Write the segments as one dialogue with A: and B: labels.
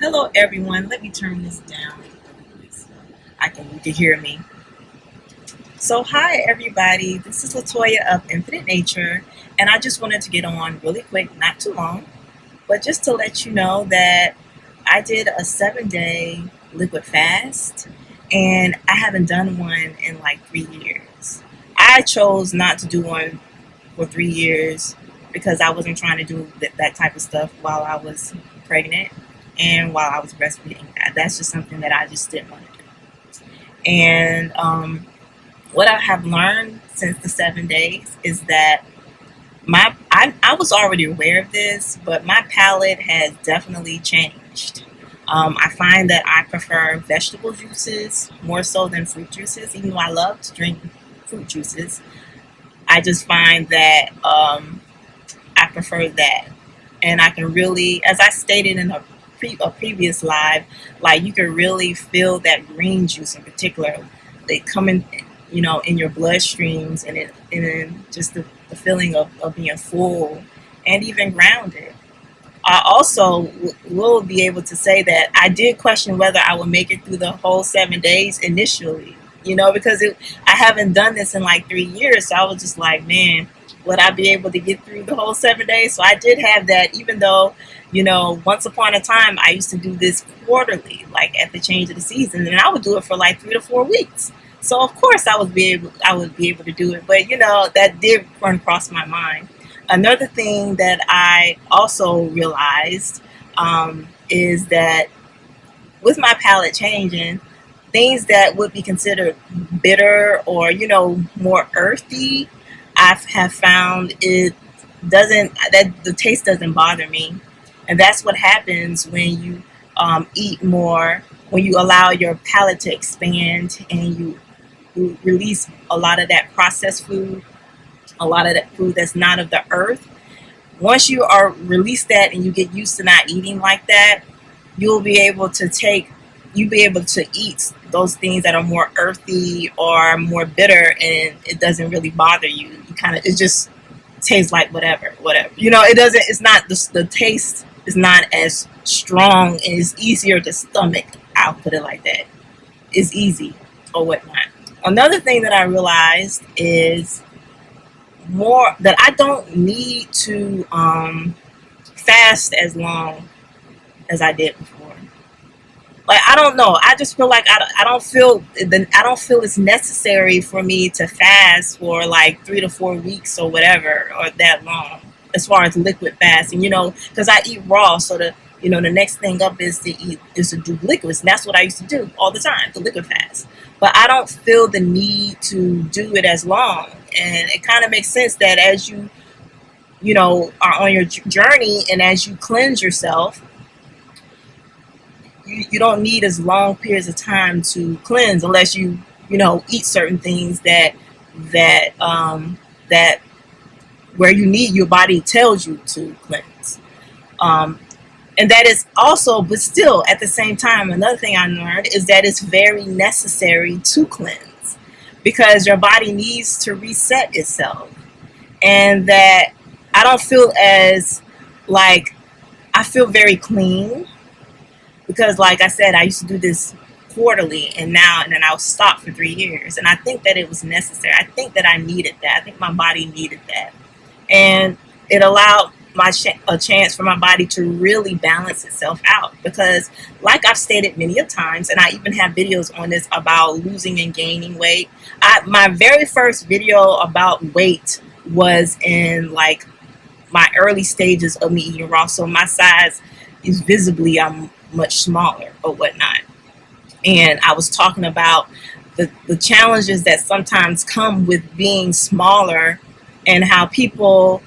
A: Hello everyone, let me turn this down so you can hear me. So hi everybody, this is Latoya of Infinite Nature, and I just wanted to get on really quick, not too long, but just to let you know that I did a 7-day liquid fast, and I haven't done one in like 3 years. I chose not to do one for 3 years because I wasn't trying to do that type of stuff while I was pregnant and while I was breastfeeding. That's just something that I just didn't want to do. And what I have learned since the 7 days is that I was already aware of this, but my palate has definitely changed. I find that I prefer vegetable juices more so than fruit juices, even though I love to drink fruit juices. I just find that I prefer that. And I can really, as I stated in a previous live, like you can really feel that green juice in particular. They come in, in your bloodstreams, and just the feeling of being full and even grounded. I also will be able to say that I did question whether I would make it through the whole 7 days initially, because I haven't done this in like 3 years. So I was just like, man, would I be able to get through the whole 7 days? So I did have that, even though, once upon a time I used to do this quarterly, like at the change of the season, and I would do it for like 3 to 4 weeks. So of course I would be able to do it, but that did run across my mind. Another thing that I also realized is that with my palate changing, things that would be considered bitter or more earthy, I have found it doesn't that the taste doesn't bother me, and that's what happens when you eat more, when you allow your palate to expand and you release a lot of that processed food, a lot of that food that's not of the earth. Once you are release that and you get used to not eating like that, you'll be able to take you'll be able to eat those things that are more earthy or more bitter, and it doesn't really bother you. It just tastes like whatever. It doesn't. It's not the taste is not as strong, and it's easier to stomach. I'll put it like that. It's easy or whatnot. Another thing that I realized is more that I don't need to fast as long as I did before. Like, I don't know. I just feel like I don't feel it's necessary for me to fast for like 3 to 4 weeks or whatever, or that long, as far as liquid fasting. Because I eat raw, so the next thing up is to do liquids, and that's what I used to do all the time, the liquid fast. But I don't feel the need to do it as long, and it kind of makes sense that as are on your journey and as you cleanse yourself, you don't need as long periods of time to cleanse unless you eat certain things that where you need, your body tells you to cleanse. um, and that is also, but still at the same time, another thing I learned is that it's very necessary to cleanse because your body needs to reset itself, and that I don't feel as like I feel very clean because, like I said, I used to do this quarterly, and then I was stopped for 3 years, and I think that it was necessary. I think that I needed that. I think my body needed that, and it allowed a chance for my body to really balance itself out. Because, like I've stated many of times, and I even have videos on this about losing and gaining weight. My very first video about weight was in like my early stages of me eating raw, so my size is visibly much smaller or whatnot. And I was talking about the challenges that sometimes come with being smaller, and how people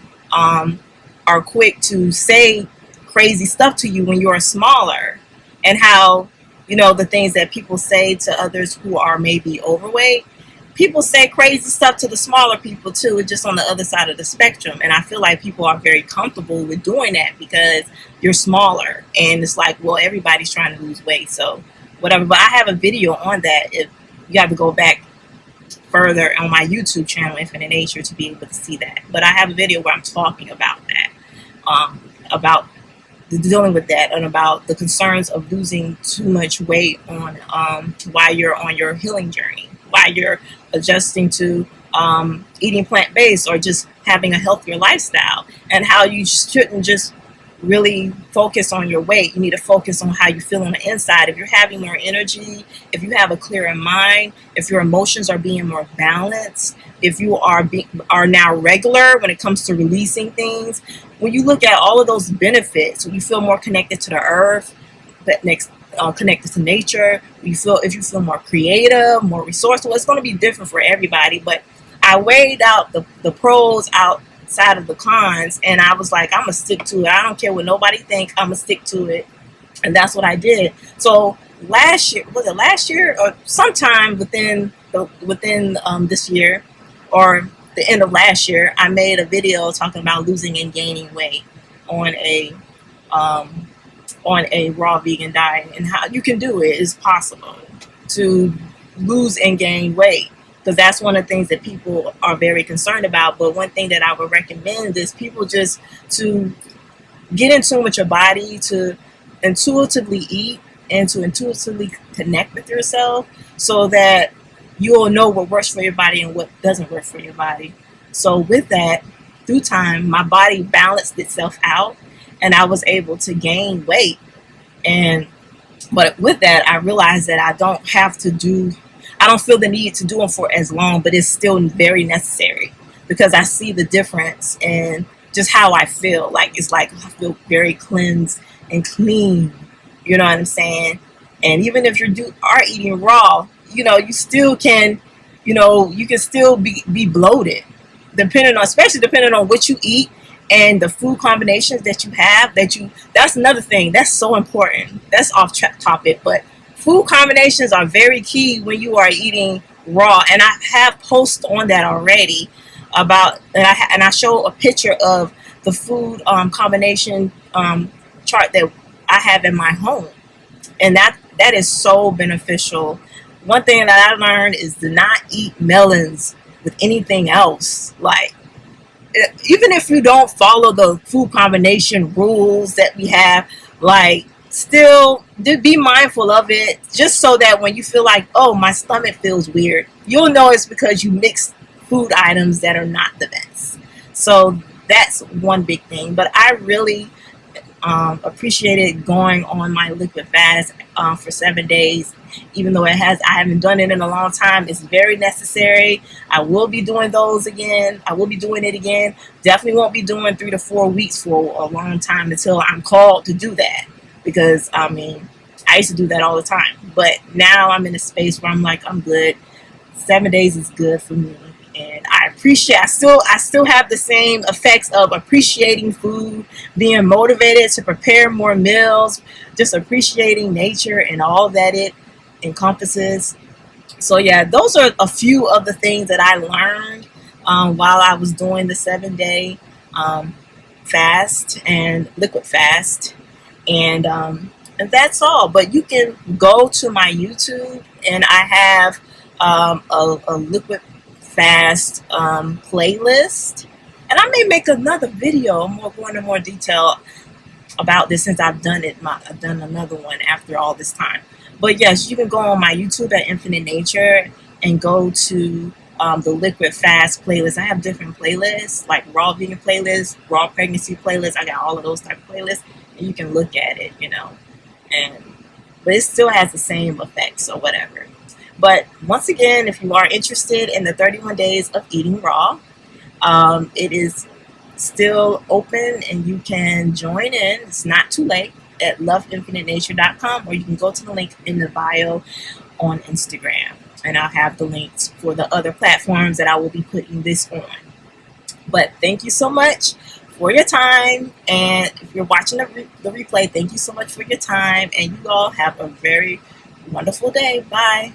A: are quick to say crazy stuff to you when you're smaller, and how the things that people say to others who are maybe overweight, people say crazy stuff to the smaller people too. It's just on the other side of the spectrum, and I feel like people are very comfortable with doing that because you're smaller, and it's like, well, everybody's trying to lose weight, so whatever. But I have a video on that. If you have to go back further on my YouTube channel, Infinite Nature, to be able to see that. But I have a video where I'm talking about that, about dealing with that and about the concerns of losing too much weight on while you're on your healing journey, while you're adjusting to eating plant-based or just having a healthier lifestyle, and how you shouldn't just really focus on your weight. You need to focus on how you feel on the inside. If you're having more energy, if you have a clearer mind, if your emotions are being more balanced, if you are now regular when it comes to releasing things, when you look at all of those benefits, when you feel more connected to the earth, that next connected to nature, if you feel more creative, more resourceful, it's going to be different for everybody. But I weighed out the pros outside of the cons, and I was like, I'm gonna stick to it. I don't care what nobody thinks. I'm gonna stick to it, and that's what I did. So last year, was it last year or sometime within this year, or the end of last year, I made a video talking about losing and gaining weight on um, a raw vegan diet, and how you can do it. Is possible to lose and gain weight, because that's one of the things that people are very concerned about. But one thing that I would recommend is people just to get in tune with your body, to intuitively eat, and to intuitively connect with yourself, so that you'll know what works for your body and what doesn't work for your body. So with that, through time, my body balanced itself out, and I was able to gain weight. And but with that, I realized that I don't feel the need to do them for as long, but it's still very necessary, because I see the difference in just how I feel. Like, it's like I feel very cleansed and clean. You know what I'm saying? And even if are eating raw, you still can, you can still be bloated, especially depending on what you eat and the food combinations that you have. That's another thing that's so important. That's off topic, but food combinations are very key when you are eating raw. And I have posts on that already about, and I show a picture of the food combination chart that I have in my home, and that is so beneficial. One thing that I learned is to not eat melons with anything else. Like, even if you don't follow the food combination rules that we have, like, still be mindful of it, just so that when you feel like, oh, my stomach feels weird, you'll know it's because you mix food items that are not the best. So that's one big thing. But I really appreciated going on my liquid fast for 7 days, even though I haven't done it in a long time. It's very necessary. I will be doing those again. I will be doing it again. Definitely won't be doing 3 to 4 weeks for a long time until I'm called to do that, because I used to do that all the time, but now I'm in a space where I'm like, I'm good. 7 days is good for me. And I still have the same effects of appreciating food, being motivated to prepare more meals, just appreciating nature and all that it encompasses. So yeah, those are a few of the things that I learned while I was doing the 7 day fast and liquid fast. And that's all. But you can go to my YouTube, and I have a liquid fast playlist, and I may make another video going into more detail about this, since I've done another one after all this time. But yes, you can go on my YouTube at Infinitenature and go to the liquid fast playlist. I have different playlists, like raw vegan playlists, raw pregnancy playlists. I got all of those type of playlists, and you can look at it, but it still has the same effects or whatever. But once again, if you are interested in the 31 days of eating raw, it is still open, and you can join in. It's not too late at loveinfinitenature.com, or you can go to the link in the bio on Instagram, and I'll have the links for the other platforms that I will be putting this on. But thank you so much for your time, and if you're watching the replay, thank you so much for your time, and you all have a very wonderful day. Bye.